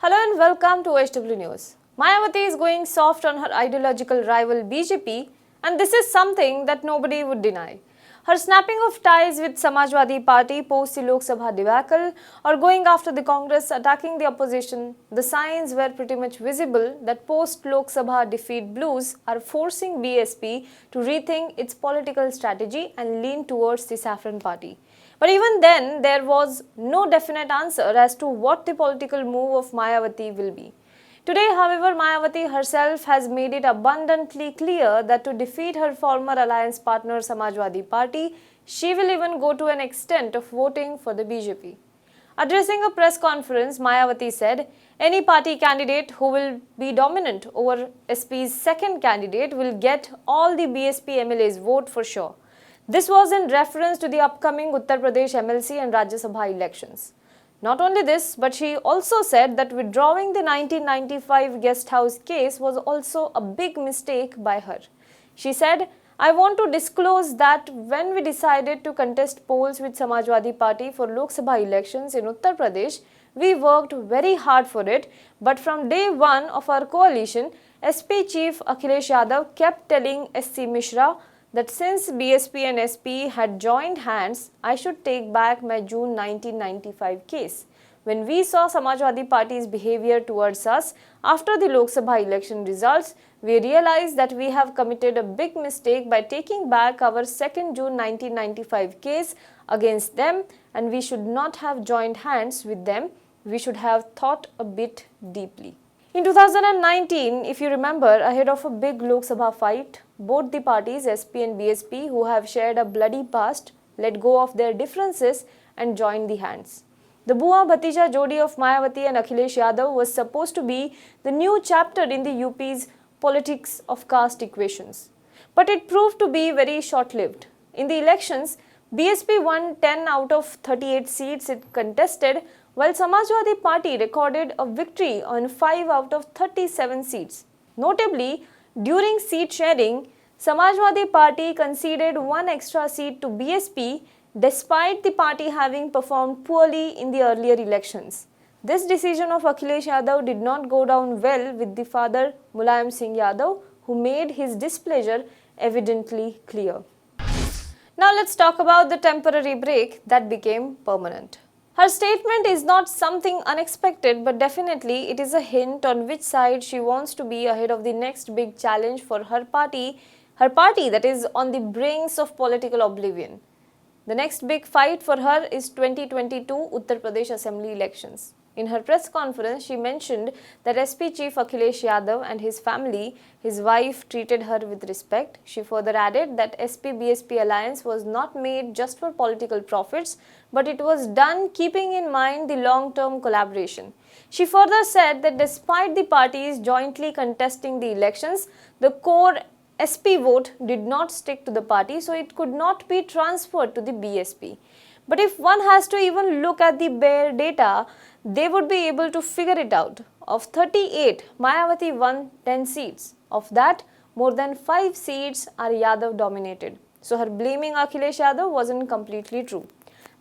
Hello and welcome to HW News. Mayawati is going soft on her ideological rival BJP, and this is something that nobody would deny. Her snapping of ties with Samajwadi Party post the Lok Sabha debacle or going after the Congress attacking the opposition, the signs were pretty much visible that post Lok Sabha defeat blues are forcing BSP to rethink its political strategy and lean towards the Saffron Party. But even then, there was no definite answer as to what the political move of Mayawati will be. Today, however, Mayawati herself has made it abundantly clear that to defeat her former alliance partner Samajwadi Party, she will even go to an extent of voting for the BJP. Addressing a press conference, Mayawati said, any party candidate who will be dominant over SP's second candidate will get all the BSP MLA's vote for sure. This was in reference to the upcoming Uttar Pradesh MLC and Rajya Sabha elections. Not only this, but she also said that withdrawing the 1995 guest house case was also a big mistake by her. She said, I want to disclose that when we decided to contest polls with Samajwadi Party for Lok Sabha elections in Uttar Pradesh, we worked very hard for it, but from day one of our coalition, SP Chief Akhilesh Yadav kept telling SC Mishra that since BSP and SP had joined hands, I should take back my June 1995 case. When we saw Samajwadi Party's behavior towards us after the Lok Sabha election results, we realized that we have committed a big mistake by taking back our 2nd June 1995 case against them, and we should not have joined hands with them. We should have thought a bit deeply. In 2019, if you remember, ahead of a big Lok Sabha fight, both the parties, SP and BSP, who have shared a bloody past, let go of their differences and joined the hands. The Bua Bhatija Jodi of Mayawati and Akhilesh Yadav was supposed to be the new chapter in the UP's politics of caste equations. But it proved to be very short-lived. In the elections, BSP won 10 out of 38 seats it contested, while Samajwadi Party recorded a victory on 5 out of 37 seats. Notably, during seat sharing, Samajwadi Party conceded 1 extra seat to BSP despite the party having performed poorly in the earlier elections. This decision of Akhilesh Yadav did not go down well with the father Mulayam Singh Yadav, who made his displeasure evidently clear. Now let's talk about the temporary break that became permanent. Her statement is not something unexpected, but definitely it is a hint on which side she wants to be ahead of the next big challenge for her party that is on the brinks of political oblivion. The next big fight for her is 2022 Uttar Pradesh Assembly elections. In her press conference, she mentioned that SP Chief Akhilesh Yadav and his family, his wife, treated her with respect. She further added that SP-BSP alliance was not made just for political profits, but it was done keeping in mind the long-term collaboration. She further said that despite the parties jointly contesting the elections, the core SP vote did not stick to the party, so it could not be transferred to the BSP. But if one has to even look at the bare data, they would be able to figure it out. Of 38, Mayawati won 10 seats. Of that, more than 5 seats are Yadav dominated. So her blaming Akhilesh Yadav wasn't completely true.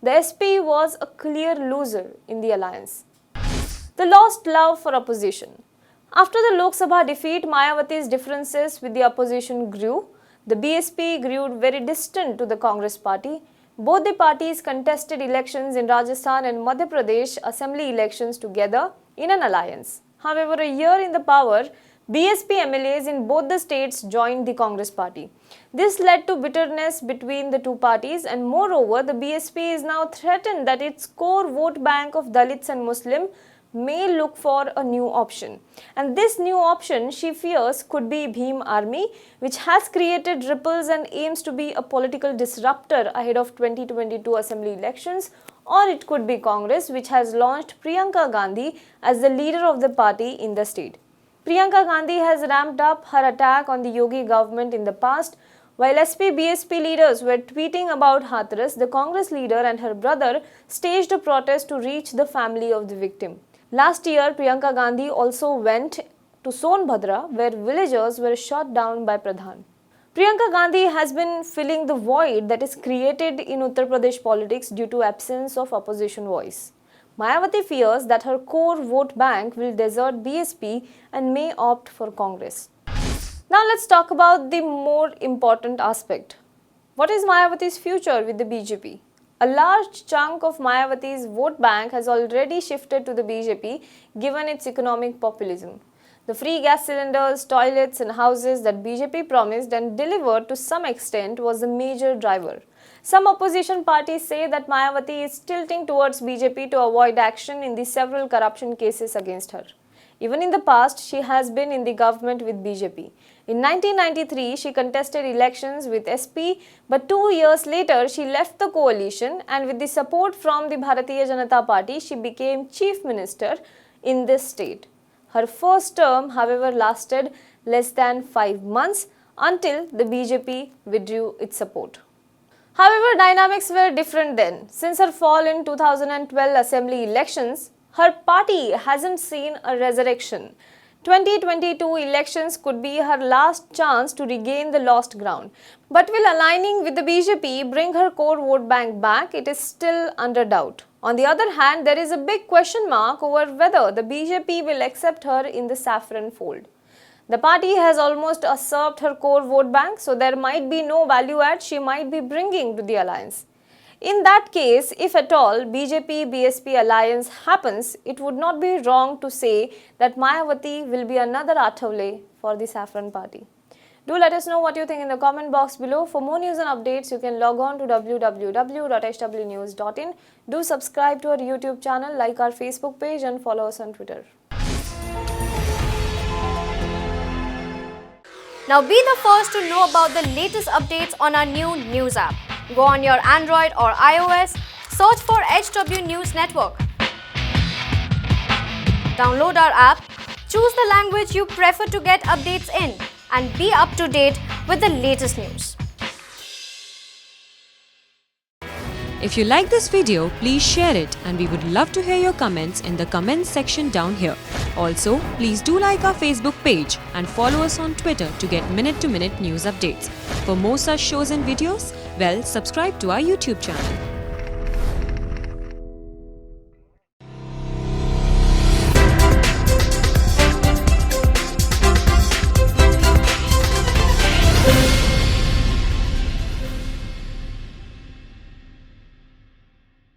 The SP was a clear loser in the alliance. The lost love for opposition. After the Lok Sabha defeat, Mayawati's differences with the opposition grew. The BSP grew very distant to the Congress party. Both the parties contested elections in Rajasthan and Madhya Pradesh assembly elections together in an alliance. However, a year in the power, BSP MLAs in both the states joined the Congress party. This led to bitterness between the two parties, and moreover, the BSP is now threatened that its core vote bank of Dalits and Muslim may look for a new option. And this new option, she fears, could be Bhim Army, which has created ripples and aims to be a political disruptor ahead of 2022 assembly elections, or it could be Congress, which has launched Priyanka Gandhi as the leader of the party in the state. Priyanka Gandhi has ramped up her attack on the Yogi government in the past. While SP-BSP leaders were tweeting about Hathras, the Congress leader and her brother staged a protest to reach the family of the victim. Last year, Priyanka Gandhi also went to Sonbhadra, where villagers were shot down by Pradhan. Priyanka Gandhi has been filling the void that is created in Uttar Pradesh politics due to absence of opposition voice. Mayawati fears that her core vote bank will desert BSP and may opt for Congress. Now let's talk about the more important aspect. What is Mayawati's future with the BJP? A large chunk of Mayawati's vote bank has already shifted to the BJP given its economic populism. The free gas cylinders, toilets and houses that BJP promised and delivered to some extent was the major driver. Some opposition parties say that Mayawati is tilting towards BJP to avoid action in the several corruption cases against her. Even in the past, she has been in the government with BJP. In 1993, she contested elections with SP, but 2 years later, she left the coalition and with the support from the Bharatiya Janata Party, she became Chief Minister in this state. Her first term, however, lasted less than 5 months until the BJP withdrew its support. However, dynamics were different then. Since her fall in 2012 assembly elections, her party hasn't seen a resurrection. 2022 elections could be her last chance to regain the lost ground. But will aligning with the BJP bring her core vote bank back? It is still under doubt. On the other hand, there is a big question mark over whether the BJP will accept her in the saffron fold. The party has almost usurped her core vote bank, so there might be no value add she might be bringing to the alliance. In that case, if at all BJP-BSP alliance happens, it would not be wrong to say that Mayawati will be another Athawale for the Saffron Party. Do let us know what you think in the comment box below. For more news and updates, you can log on to www.hwnews.in. Do subscribe to our YouTube channel, like our Facebook page and follow us on Twitter. Now be the first to know about the latest updates on our new news app. Go on your Android or iOS, search for HW News Network. Download our app, choose the language you prefer to get updates in, and be up to date with the latest news. If you like this video, please share it and we would love to hear your comments in the comments section down here. Also, please do like our Facebook page and follow us on Twitter to get minute-to-minute news updates. For more such shows and videos, well, subscribe to our YouTube channel.